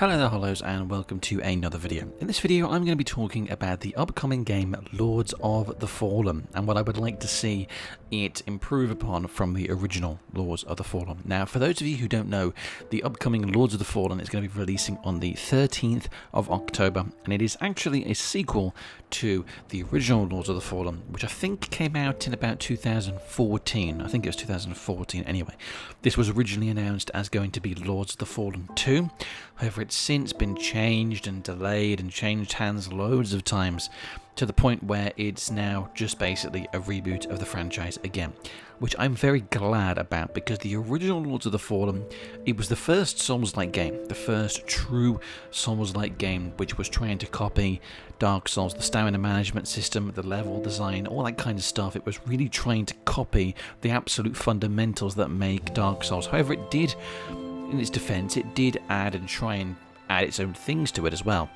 Hello there Hollows and welcome to another video. In this video I'm going to be talking about the upcoming game Lords of the Fallen and what I would like to see it improve upon from the original Lords of the Fallen. Now for those of you who don't know, the upcoming Lords of the Fallen is going to be releasing on the 13th of October and it is actually a sequel to the original Lords of the Fallen, which I think came out in about 2014. I think it was 2014 anyway. This was originally announced as going to be Lords of the Fallen 2. However, it's since been changed and delayed and changed hands loads of times to the point where it's now just basically a reboot of the franchise again, which I'm very glad about because the original Lords of the Fallen, it was the first Souls-like game, the first true Souls-like game which was trying to copy Dark Souls, the stamina management system, the level design, all that kind of stuff. It was really trying to copy the absolute fundamentals that make Dark Souls. However, it did, in its defense, it did add and try and add its own things to it as well.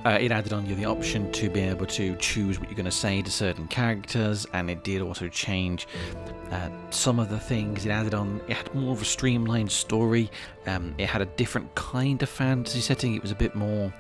It added on you the option to be able to choose what you're going to say to certain characters, and it did also change some of the things. It had more of a streamlined story. It had a different kind of fantasy setting. It was a bit more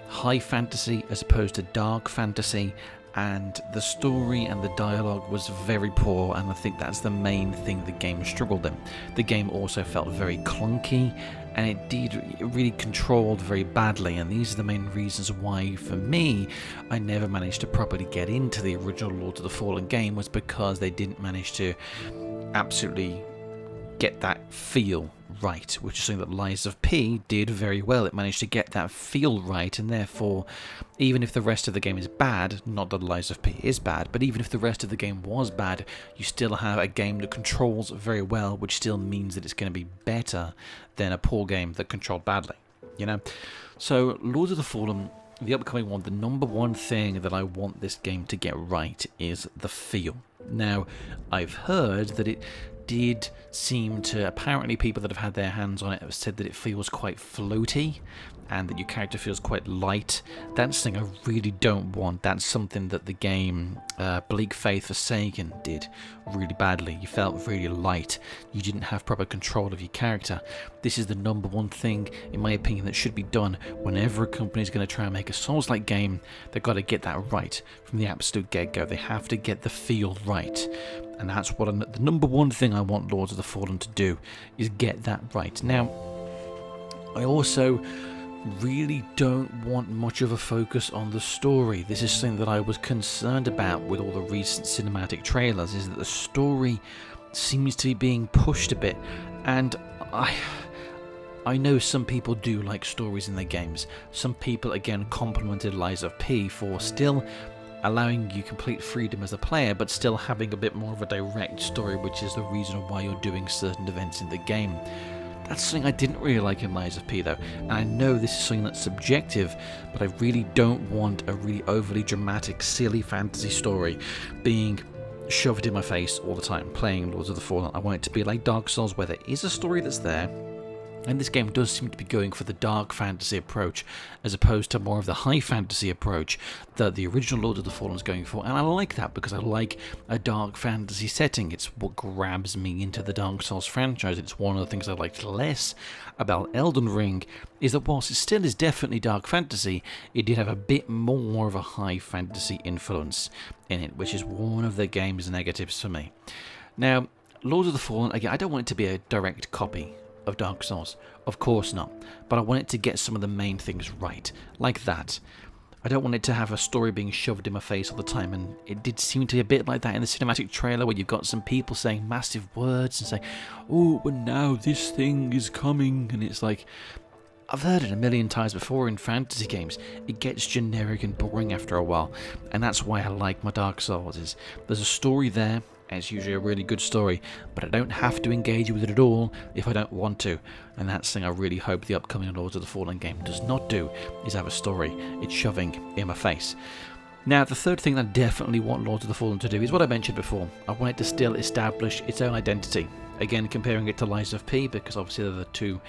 high fantasy as opposed to dark fantasy, and the story and the dialogue was very poor, and I think that's the main thing the game struggled in. The game also felt very clunky, and it really controlled very badly, and these are the main reasons why, for me, I never managed to properly get into the original Lords of the Fallen game, was because they didn't manage to absolutely get that feel right, which is something that Lies of P did very well. It managed to get that feel right, and therefore, even if the rest of the game is bad, not that Lies of P is bad, but even if the rest of the game was bad, you still have a game that controls very well, which still means that it's going to be better than a poor game that controlled badly, you know? So, Lords of the Fallen, the upcoming one, the number one thing that I want this game to get right is the feel. Now, I've heard that it did seem to, apparently people that have had their hands on it have said that it feels quite floaty and that your character feels quite light. That's something I really don't want. That's something that the game Bleak Faith Forsaken did really badly. You felt really light. You didn't have proper control of your character. This is the number one thing, in my opinion, that should be done whenever a company is going to try and make a Souls-like game. They've got to get that right from the absolute get-go. They have to get the feel right. And that's what the number one thing I want Lords of the Fallen to do, is get that right. Now, I also really don't want much of a focus on the story. This is something that I was concerned about with all the recent cinematic trailers, is that the story seems to be being pushed a bit, and I know some people do like stories in their games. Some people, again, complimented Lies of P for still allowing you complete freedom as a player, but still having a bit more of a direct story, which is the reason why you're doing certain events in the game. That's something I didn't really like in Lies of P though, and I know this is something that's subjective, but I really don't want a really overly dramatic, silly fantasy story being shoved in my face all the time, playing Lords of the Fallen. I want it to be like Dark Souls, where there is a story that's there, and this game does seem to be going for the dark fantasy approach as opposed to more of the high fantasy approach that the original Lord of the Fallen is going for. And I like that because I like a dark fantasy setting. It's what grabs me into the Dark Souls franchise. It's one of the things I liked less about Elden Ring, is that whilst it still is definitely dark fantasy, it did have a bit more of a high fantasy influence in it, which is one of the game's negatives for me. Now, Lords of the Fallen, again, I don't want it to be a direct copy of Dark Souls, of course not, but I want it to get some of the main things right, like that. I don't want it to have a story being shoved in my face all the time, and it did seem to be a bit like that in the cinematic trailer, where you've got some people saying massive words and saying, oh, but now this thing is coming, and it's like, I've heard it a million times before in fantasy games. It gets generic and boring after a while, and that's why I like my Dark Souls, is there's a story there. It's usually a really good story, but I don't have to engage with it at all if I don't want to, and that's something I really hope the upcoming Lords of the Fallen game does not do, is have a story it's shoving in my face. Now, the third thing that I definitely want Lords of the Fallen to do is what I mentioned before. I want it to still establish its own identity. Again, comparing it to Lies of P, because obviously they're the two,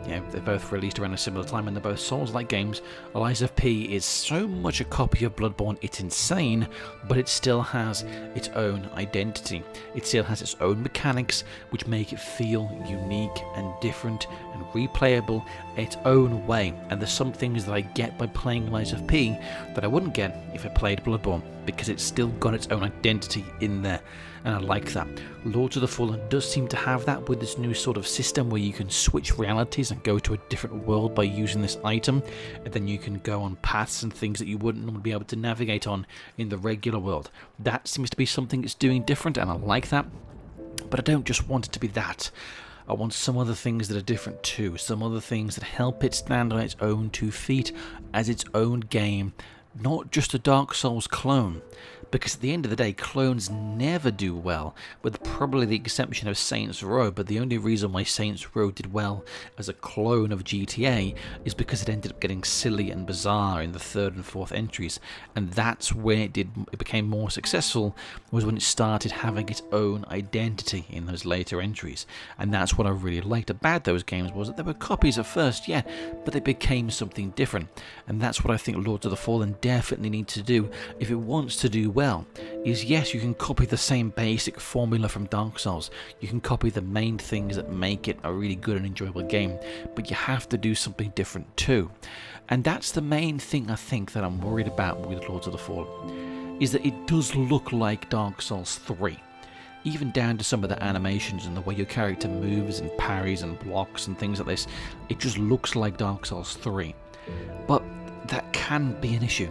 they're both released around a similar time and they're both Souls-like games. Lies of P is so much a copy of Bloodborne, it's insane, but it still has its own identity. It still has its own mechanics, which make it feel unique and different and replayable its own way. And there's some things that I get by playing Lies of P that I wouldn't get if I played Bloodborne, because it's still got its own identity in there, and I like that. Lords of the Fallen does seem to have that with this new sort of system where you can switch realities and go to a different world by using this item, and then you can go on paths and things that you wouldn't normally be able to navigate on in the regular world. That seems to be something it's doing different, and I like that, but I don't just want it to be that. I want some other things that are different too, some other things that help it stand on its own 2 feet as its own game, not just a Dark Souls clone. Because at the end of the day, clones never do well, with probably the exception of Saints Row, but the only reason why Saints Row did well as a clone of GTA is because it ended up getting silly and bizarre in the 3rd and 4th entries, and that's where it became more successful, was when it started having its own identity in those later entries. And that's what I really liked about those games, was that they were copies at first, yeah, but they became something different. And that's what I think Lords of the Fallen definitely needs to do if it wants to do well, is yes, you can copy the same basic formula from Dark Souls, you can copy the main things that make it a really good and enjoyable game, but you have to do something different too. And that's the main thing I think that I'm worried about with Lords of the Fallen, is that it does look like Dark Souls 3. Even down to some of the animations and the way your character moves and parries and blocks and things like this, it just looks like Dark Souls 3. But that can be an issue.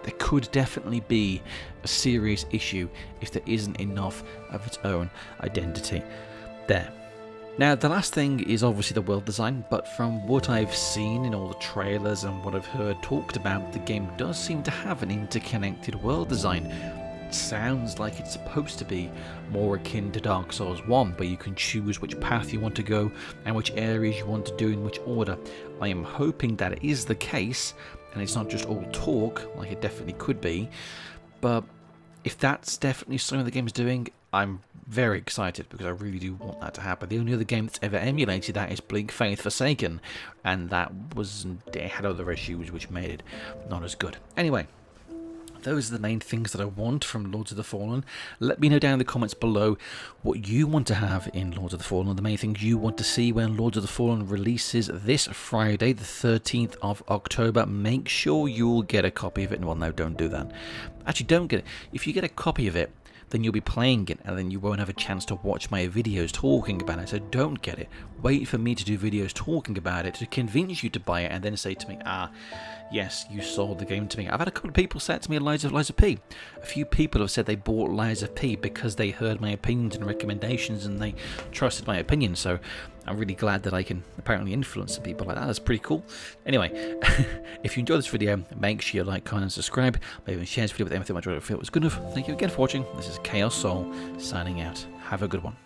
There could definitely be a serious issue if there isn't enough of its own identity there. Now, the last thing is obviously the world design, but from what I've seen in all the trailers and what I've heard talked about, the game does seem to have an interconnected world design. It sounds like it's supposed to be more akin to Dark Souls 1, where you can choose which path you want to go and which areas you want to do in which order. I am hoping that is the case, and it's not just all talk, like it definitely could be, but if that's definitely something the game is doing, I'm very excited, because I really do want that to happen. The only other game that's ever emulated that is Bleak Faith Forsaken, and it had other issues which made it not as good. Anyway, those are the main things that I want from Lords of the Fallen. Let me know down in the comments below what you want to have in Lords of the Fallen, the main things you want to see when Lords of the Fallen releases this Friday, the 13th of October. Make sure you'll get a copy of it. Well, no, don't do that. Actually, don't get it. If you get a copy of it, then you'll be playing it, and then you won't have a chance to watch my videos talking about it. So don't get it. Wait for me to do videos talking about it to convince you to buy it, and then say to me, yes, you sold the game to me. I've had a couple of people say it to me, Lies of P. A few people have said they bought Lies of P because they heard my opinions and recommendations and they trusted my opinion. So I'm really glad that I can apparently influence some people like that. That's pretty cool. Anyway, if you enjoyed this video, make sure you like, comment, and subscribe. Maybe even share this video with anything you feel it was good enough. Thank you again for watching. This is Chaos Soul signing out. Have a good one.